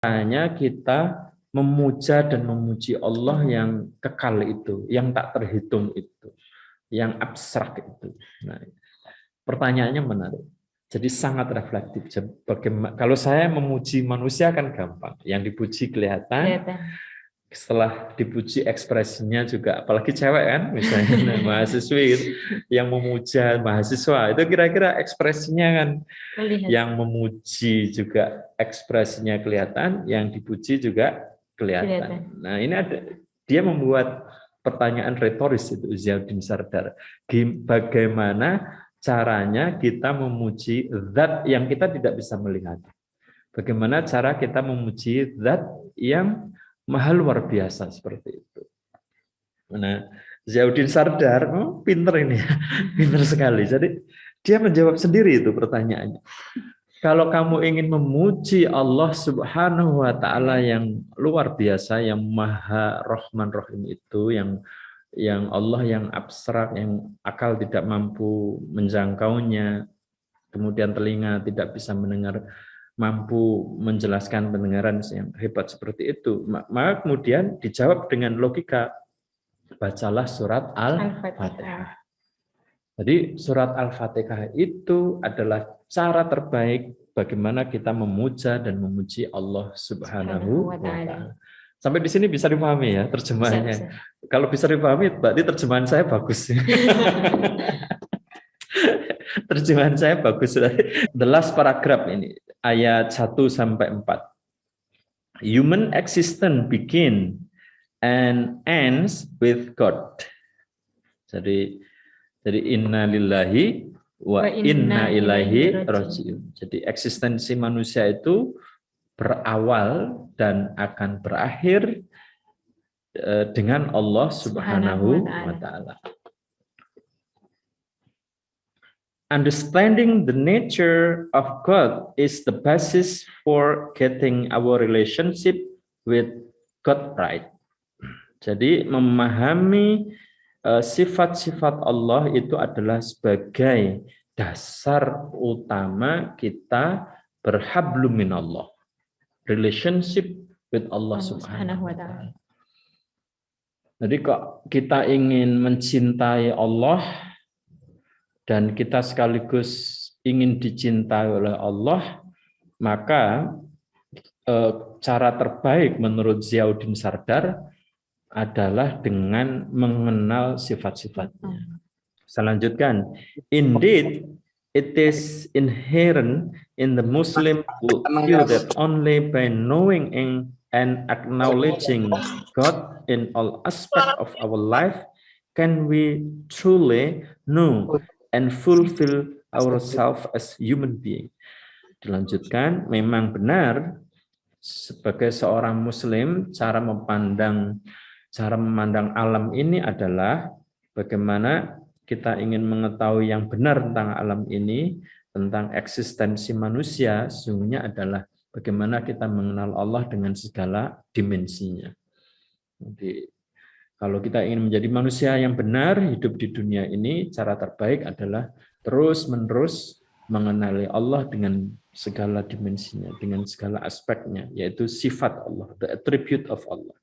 Hanya kita memuja dan memuji Allah yang kekal itu, yang tak terhitung itu, yang abstrak itu. Nah, pertanyaannya menarik. Jadi sangat reflektif. Bagaimana, kalau saya memuji manusia kan gampang, yang dipuji kelihatan, setelah dipuji ekspresinya juga, apalagi cewek kan, misalnya mahasiswi gitu, yang memuja mahasiswa itu kira-kira ekspresinya kan, yang memuji juga ekspresinya kelihatan, yang dipuji juga kelihatan. Nah ini ada, dia membuat pertanyaan retoris itu Ziauddin Sardar, bagaimana caranya kita memuji zat yang kita tidak bisa melihat, bagaimana cara kita memuji zat yang maha luar biasa seperti itu. Nah, Ziauddin Sardar, pinter ini, pinter sekali. Jadi dia menjawab sendiri itu pertanyaannya. Kalau kamu ingin memuji Allah Subhanahu wa taala yang luar biasa, yang Maha Rahman Rahim itu, yang Allah yang abstrak, yang akal tidak mampu menjangkaunya, kemudian telinga tidak bisa mendengar, mampu menjelaskan pendengaran yang hebat seperti itu, maka kemudian dijawab dengan logika, bacalah surat Al-Fatihah. Jadi surat Al-Fatihah itu adalah cara terbaik bagaimana kita memuja dan memuji Allah Subhanahu wa taala. Sampai di sini bisa dipahami ya terjemahannya. Bisa. Kalau bisa dipahami berarti terjemahan saya bagus. Terjemahan saya bagus. The last paragraph ini ayat 1 sampai 4. Human existence begin and ends with God. Jadi inna lillahi wa inna ilaihi raji'un. Jadi eksistensi manusia itu berawal dan akan berakhir dengan Allah Subhanahu wa taala. Understanding the nature of God is the basis for getting our relationship with God right. Jadi memahami sifat-sifat Allah itu adalah sebagai dasar utama kita berhablum minallah, relationship with Allah Subhanahu wa taala. Jadi kok kita ingin mencintai Allah dan kita sekaligus ingin dicintai oleh Allah, maka cara terbaik menurut Ziauddin Sardar adalah dengan mengenal sifat-sifatnya. Selanjutkan, indeed it is inherent in the Muslim view that only by knowing and acknowledging God in all aspects of our life can we truly know and fulfill ourselves as human being. Dilanjutkan, memang benar sebagai seorang Muslim cara memandang alam ini adalah bagaimana kita ingin mengetahui yang benar tentang alam ini, tentang eksistensi manusia, sesungguhnya adalah bagaimana kita mengenal Allah dengan segala dimensinya. Jadi kalau kita ingin menjadi manusia yang benar hidup di dunia ini, cara terbaik adalah terus-menerus mengenali Allah dengan segala dimensinya, dengan segala aspeknya, yaitu sifat Allah, the attribute of Allah.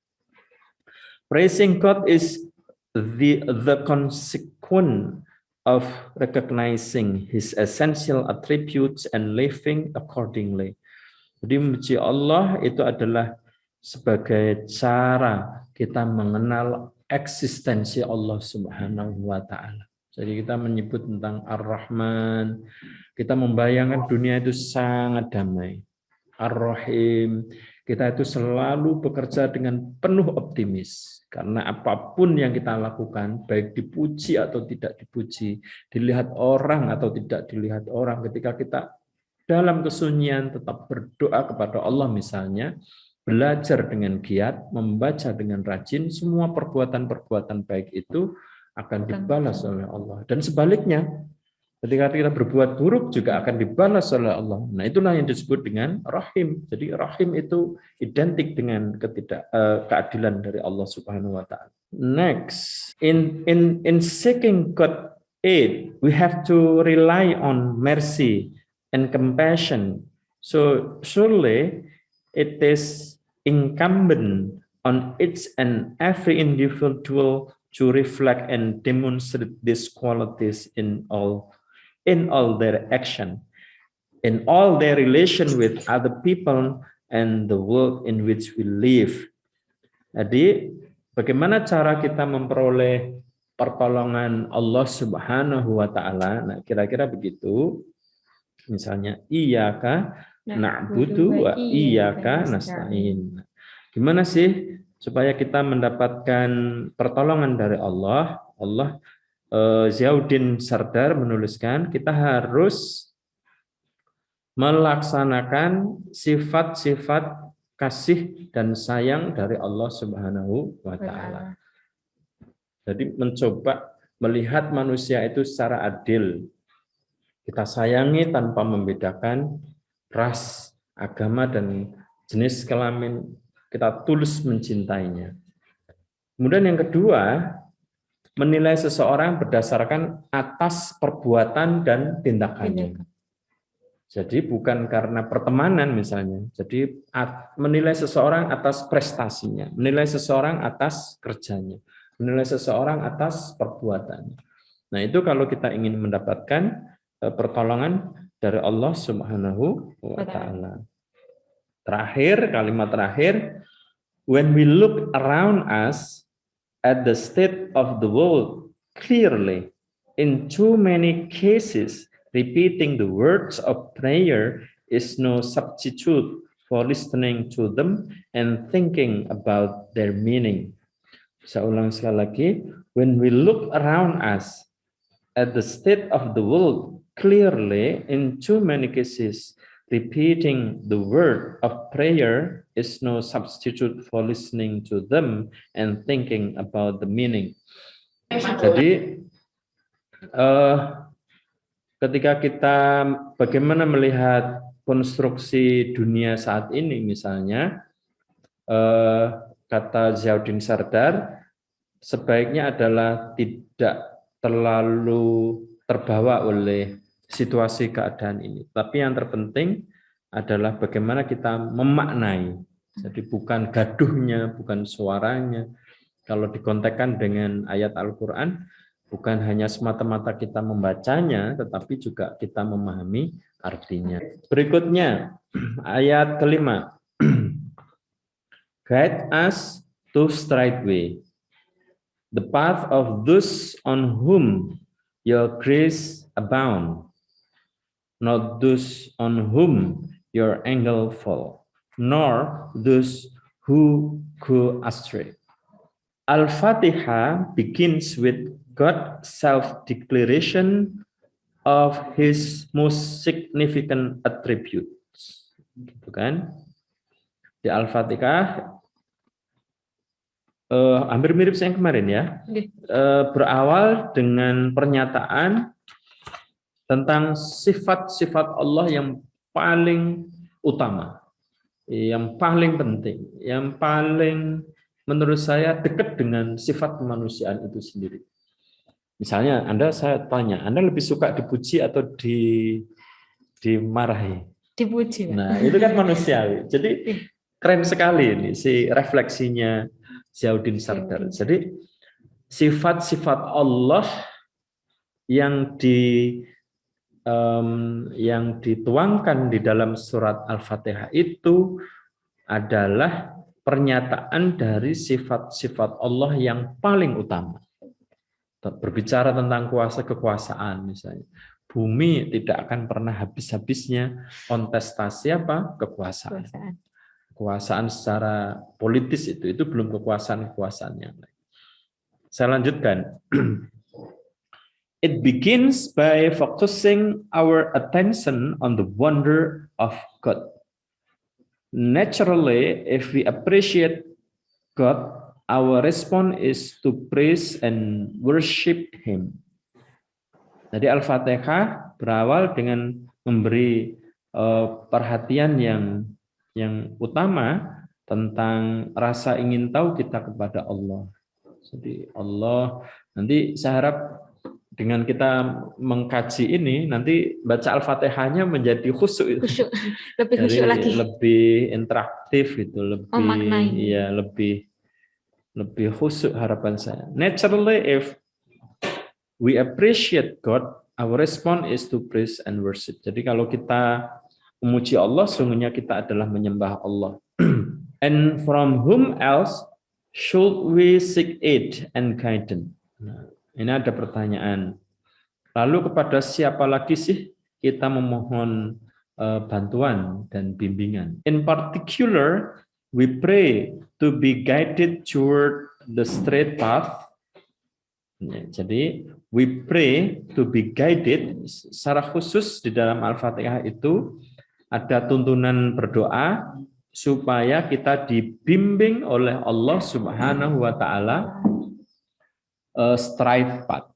Praising God is the consequence of recognizing His essential attributes and living accordingly. Jadi memuji Allah itu adalah sebagai cara kita mengenal eksistensi Allah Subhanahu wa taala. Jadi kita menyebut tentang Ar-Rahman, kita membayangkan dunia itu sangat damai. Ar-Rahim, kita itu selalu bekerja dengan penuh optimis karena apapun yang kita lakukan, baik dipuji atau tidak dipuji, dilihat orang atau tidak dilihat orang, ketika kita dalam kesunyian tetap berdoa kepada Allah misalnya, belajar dengan giat, membaca dengan rajin, semua perbuatan-perbuatan baik itu akan dibalas oleh Allah. Dan sebaliknya, ketika kita berbuat buruk juga akan dibalas oleh Allah. Nah, itulah yang disebut dengan Rahim. Jadi Rahim itu identik dengan keadilan dari Allah Subhanahu wa taala. Next, in seeking God aid, we have to rely on mercy and compassion. So surely it is incumbent on each and every individual to reflect and demonstrate these qualities in all their action, in all their relation with other people and the world in which we live. Jadi, bagaimana cara kita memperoleh pertolongan Allah Subhanahu wa taala? Nah, kira-kira begitu. Misalnya iyyaka na'budu wa iyyaka nasta'in. Gimana sih supaya kita mendapatkan pertolongan dari Allah? Ziauddin Sardar menuliskan kita harus melaksanakan sifat-sifat kasih dan sayang dari Allah Subhanahu wa taala. Jadi mencoba melihat manusia itu secara adil. Kita sayangi tanpa membedakan ras, agama, dan jenis kelamin. Kita tulus mencintainya. Kemudian yang kedua, menilai seseorang berdasarkan atas perbuatan dan tindakannya. Jadi bukan karena pertemanan misalnya. Jadi menilai seseorang atas prestasinya, menilai seseorang atas kerjanya, menilai seseorang atas perbuatannya. Nah, itu kalau kita ingin mendapatkan pertolongan dari Allah Subhanahu wa taala. Terakhir, kalimat terakhir, when we look around us at the state of the world clearly, in too many cases repeating the words of prayer is no substitute for listening to them and thinking about their meaning. Saya ulang sekali lagi. When we look around us at the state of the world clearly, in too many cases, repeating the word of prayer is no substitute for listening to them and thinking about the meaning. Jadi, ketika kita bagaimana melihat konstruksi dunia saat ini, misalnya kata Ziauddin Sardar, sebaiknya adalah tidak terlalu terbawa oleh situasi keadaan ini. Tapi yang terpenting adalah bagaimana kita memaknai. Jadi bukan gaduhnya, bukan suaranya. Kalau dikontekkan dengan ayat Al-Quran, bukan hanya semata-mata kita membacanya, tetapi juga kita memahami artinya. Berikutnya, ayat kelima. Guide us to straight way, the path of those on whom your grace abound, not those on whom your anger fall, nor those who go astray. Al-Fatihah begins with God's self-declaration of His most significant attributes. Gitu kan? Di Al-Fatihah hampir mirip yang kemarin ya. Berawal dengan pernyataan tentang sifat-sifat Allah yang paling utama, yang paling penting, yang paling menurut saya dekat dengan sifat kemanusiaan itu sendiri. Misalnya saya tanya, Anda lebih suka dipuji atau dimarahi? Dipuji. Nah, itu kan manusiawi. Jadi keren sekali ini si refleksinya Ziauddin Sardar. Jadi sifat-sifat Allah yang dituangkan di dalam surat Al-Fatihah itu adalah pernyataan dari sifat-sifat Allah yang paling utama. Berbicara tentang kuasa kekuasaan misalnya. Bumi tidak akan pernah habis-habisnya kontestasi apa? Kekuasaan. Kekuasaan secara politis itu belum kekuasaan yang lain. Saya lanjutkan. It begins by focusing our attention on the wonder of God. Naturally, if we appreciate God, our response is to praise and worship Him. Jadi Al-Fatihah berawal dengan memberi perhatian yang utama tentang rasa ingin tahu kita kepada Allah. Jadi Allah, nanti saya harap dengan kita mengkaji ini nanti baca Al-Fatihahnya menjadi khusyuk, Khusyuk. Lebih jadi khusyuk lagi. lebih interaktif itu, Memaknai. lebih khusyuk harapan saya. Naturally, if we appreciate God, our response is to praise and worship. Jadi kalau kita memuji Allah, sungguhnya kita adalah menyembah Allah. And from whom else should we seek aid and guidance? Nah, ini ada pertanyaan. Lalu kepada siapa lagi sih kita memohon bantuan dan bimbingan? In particular, we pray to be guided toward the straight path. Ya, jadi we pray to be guided. Secara khusus di dalam Al-Fatihah itu ada tuntunan berdoa supaya kita dibimbing oleh Allah Subhanahu wa taala straight path.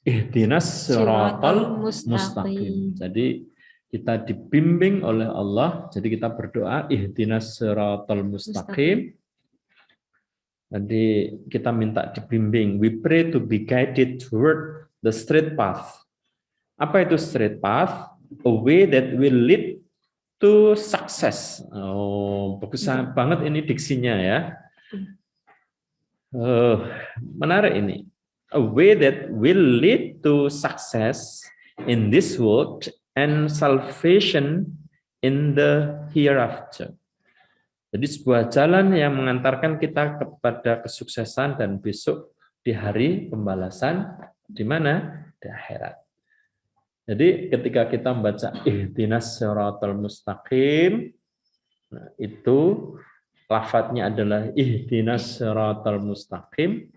Ihdinas siratal mustaqim. Jadi kita dibimbing oleh Allah, jadi kita berdoa ihdinas siratal mustaqim. Jadi kita minta dibimbing. We pray to be guided toward the straight path. Apa itu straight path? A way that will lead to success. Oh, bagus banget ini diksinya ya. Menarik ini. A way that will lead to success in this world and salvation in the hereafter. Jadi sebuah jalan yang mengantarkan kita kepada kesuksesan dan besok di hari pembalasan di mana? Di akhirat. Jadi ketika kita membaca ihdinas siratal mustaqim, nah, itu lafadznya adalah ihdinas siratal mustaqim.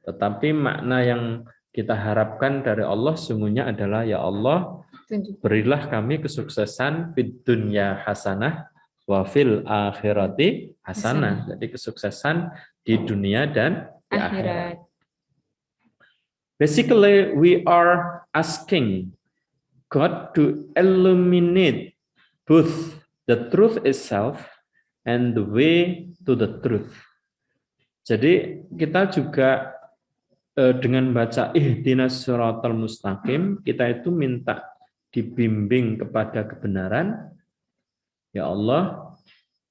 Tetapi makna yang kita harapkan dari Allah sungguhnya adalah ya Allah, berilah kami kesuksesan fid dunya hasanah wa fil akhirati hasanah. Jadi kesuksesan di dunia dan di akhirat. Basically we are asking God to illuminate both the truth itself and the way to the truth. Jadi kita juga dengan baca ihdinas siratal mustaqim, kita itu minta dibimbing kepada kebenaran. Ya Allah,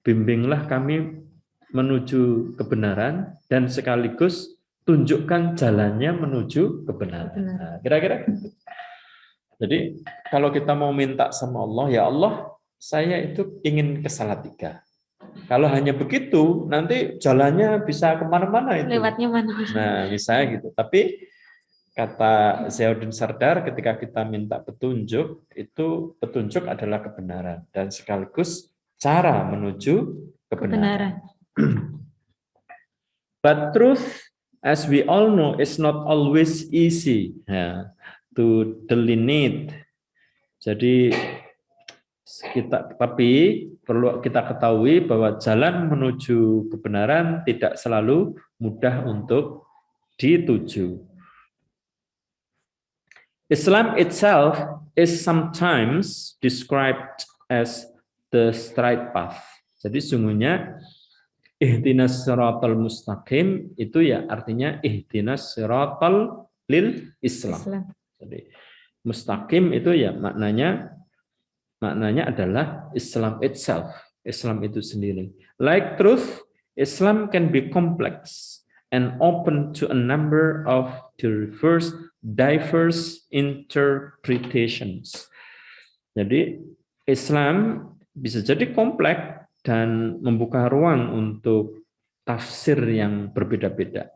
bimbinglah kami menuju kebenaran dan sekaligus tunjukkan jalannya menuju kebenaran. Nah, kira-kira gitu. Jadi kalau kita mau minta sama Allah, ya Allah, saya itu ingin ke Salatiga. Kalau hanya begitu, nanti jalannya bisa kemana-mana itu. Lewatnya mana? Nah, misalnya gitu. Tapi kata Zainuddin Sardar, ketika kita minta petunjuk, itu petunjuk adalah kebenaran dan sekaligus cara menuju kebenaran. But truth, as we all know, is not always easy to delineate. Jadi tapi perlu kita ketahui bahwa jalan menuju kebenaran tidak selalu mudah untuk dituju. Islam itself is sometimes described as the straight path. Jadi sungguhnya ihdinas siratal mustaqim itu ya artinya ihdinas siratal lil Islam. Jadi mustaqim itu ya maknanya adalah Islam itself, Islam itu sendiri. Like truth, Islam can be complex and open to a number of diverse interpretations. Jadi Islam bisa jadi kompleks dan membuka ruang untuk tafsir yang berbeda-beda.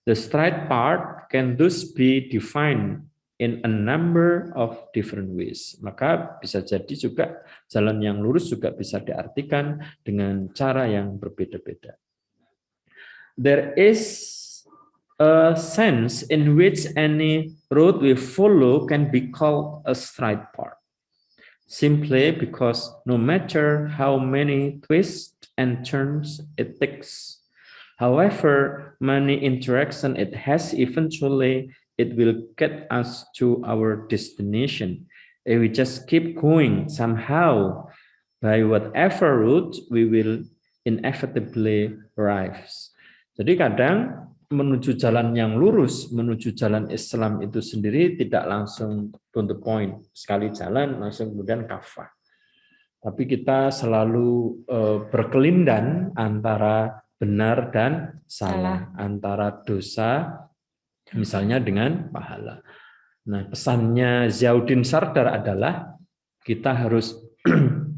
The straight path can thus be defined in a number of different ways. Maka bisa jadi juga jalan yang lurus juga bisa diartikan dengan cara yang berbeda-beda. There is a sense in which any road we follow can be called a straight path, simply because no matter how many twists and turns it takes, however many interactions it has, eventually it will get us to our destination. If we just keep going somehow, by whatever route we will inevitably arrive. Jadi kadang menuju jalan yang lurus, menuju jalan Islam itu sendiri tidak langsung to the point, sekali jalan langsung kemudian kafah. Tapi kita selalu berkelindan antara benar dan salah, antara dosa misalnya dengan pahala. Nah, pesannya Ziauddin Sardar adalah kita harus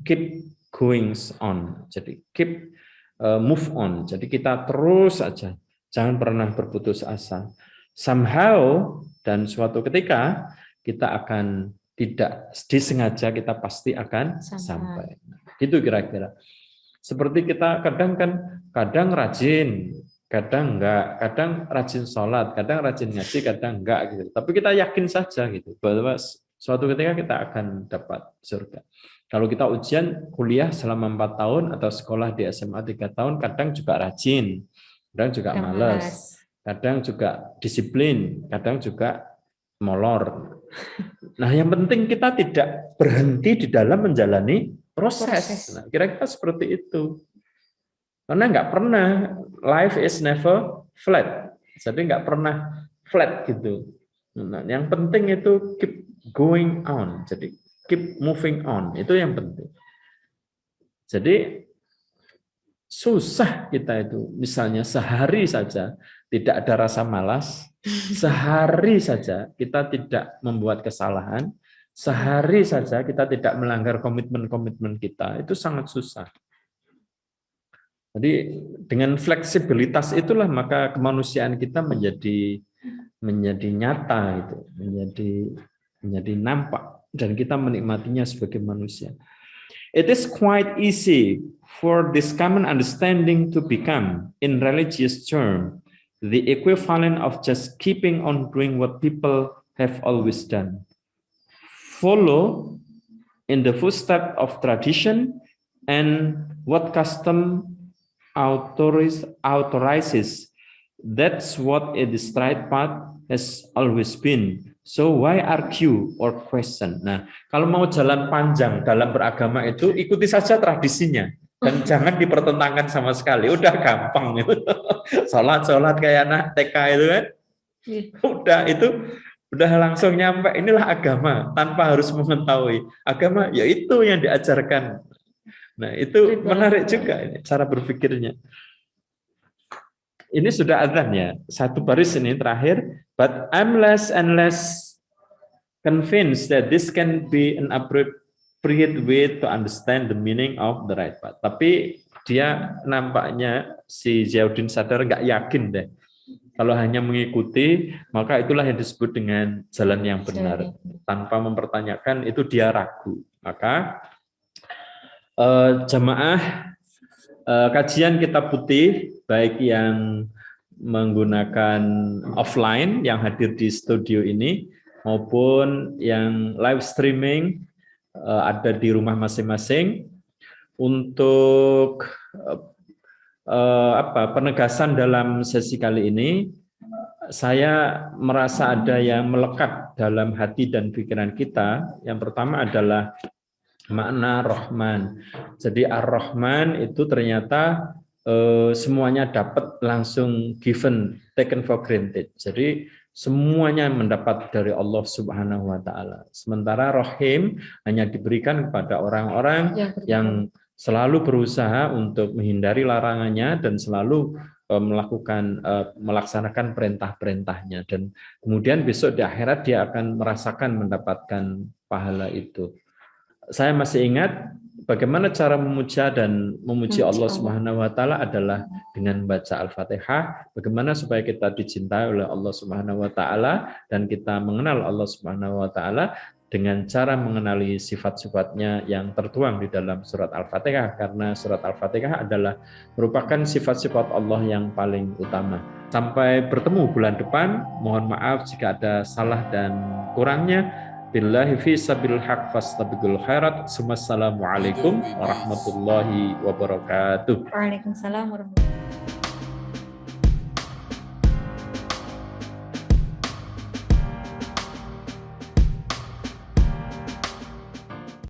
keep going on. Jadi keep move on. Jadi kita terus saja, jangan pernah berputus asa. Somehow dan suatu ketika kita akan tidak disengaja kita pasti akan sampai. Gitu kira-kira. Seperti kita kadang rajin, kadang enggak, kadang rajin sholat, kadang rajin ngaji, kadang enggak gitu. Tapi kita yakin saja gitu bahwa suatu ketika kita akan dapat surga. Kalau kita ujian kuliah selama 4 tahun atau sekolah di SMA 3 tahun, kadang juga rajin, kadang juga malas, kadang juga disiplin, kadang juga molor. Nah, yang penting kita tidak berhenti di dalam menjalani proses. Nah, kira-kira seperti itu. Karena nggak pernah, life is never flat. Jadi nggak pernah flat gitu. Nah, yang penting itu keep going on. Jadi keep moving on. Itu yang penting. Jadi susah kita itu. Misalnya sehari saja tidak ada rasa malas. Sehari saja kita tidak membuat kesalahan. Sehari saja kita tidak melanggar komitmen-komitmen kita. Itu sangat susah. Jadi dengan fleksibilitas itulah maka kemanusiaan kita menjadi nyata itu, menjadi nampak dan kita menikmatinya sebagai manusia. It is quite easy for this common understanding to become, in religious term, the equivalent of just keeping on doing what people have always done. Follow in the footsteps of tradition and what custom authorizes. That's what a straight path has always been. So why argue or question? Nah, kalau mau jalan panjang dalam beragama itu ikuti saja tradisinya dan jangan dipertentangkan sama sekali. Udah gampang itu. Sholat kayak anak TK itu kan. Udah itu udah langsung nyampe. Inilah agama tanpa harus mengetahui. Agama yaitu yang diajarkan. Nah, itu menarik juga ini cara berpikirnya. Ini sudah adzan ya. Satu baris ini terakhir. But I'm less and less convinced that this can be an appropriate way to understand the meaning of the right path. Tapi dia nampaknya si Ziauddin Sardar nggak yakin deh. Kalau hanya mengikuti, maka itulah yang disebut dengan jalan yang benar. Tanpa mempertanyakan, itu dia ragu. Maka jamaah kajian kitab putih, baik yang menggunakan offline yang hadir di studio ini maupun yang live streaming ada di rumah masing-masing, untuk penegasan dalam sesi kali ini saya merasa ada yang melekat dalam hati dan pikiran kita. Yang pertama adalah makna Rahman. Jadi Ar-Rahman itu ternyata semuanya dapat langsung given, taken for granted. Jadi semuanya mendapat dari Allah Subhanahu wa taala. Sementara Rahim hanya diberikan kepada orang-orang yang selalu berusaha untuk menghindari larangannya dan selalu melaksanakan perintah-perintahnya, dan kemudian besok di akhirat dia akan merasakan mendapatkan pahala itu. Saya masih ingat bagaimana cara memuja dan memuji Allah Subhanahu wa taala adalah dengan baca Al-Fatihah. Bagaimana supaya kita dicintai oleh Allah Subhanahu wa taala dan kita mengenal Allah Subhanahu wa taala dengan cara mengenali sifat-sifatnya yang tertuang di dalam surat Al-Fatihah, karena surat Al-Fatihah adalah merupakan sifat-sifat Allah yang paling utama. Sampai bertemu bulan depan. Mohon maaf jika ada salah dan kurangnya. Billahi fi sabil haq fastabiqul khairat. Wassalamualaikum warahmatullahi wabarakatuh. Waalaikumsalam warahmatullahi wabarakatuh.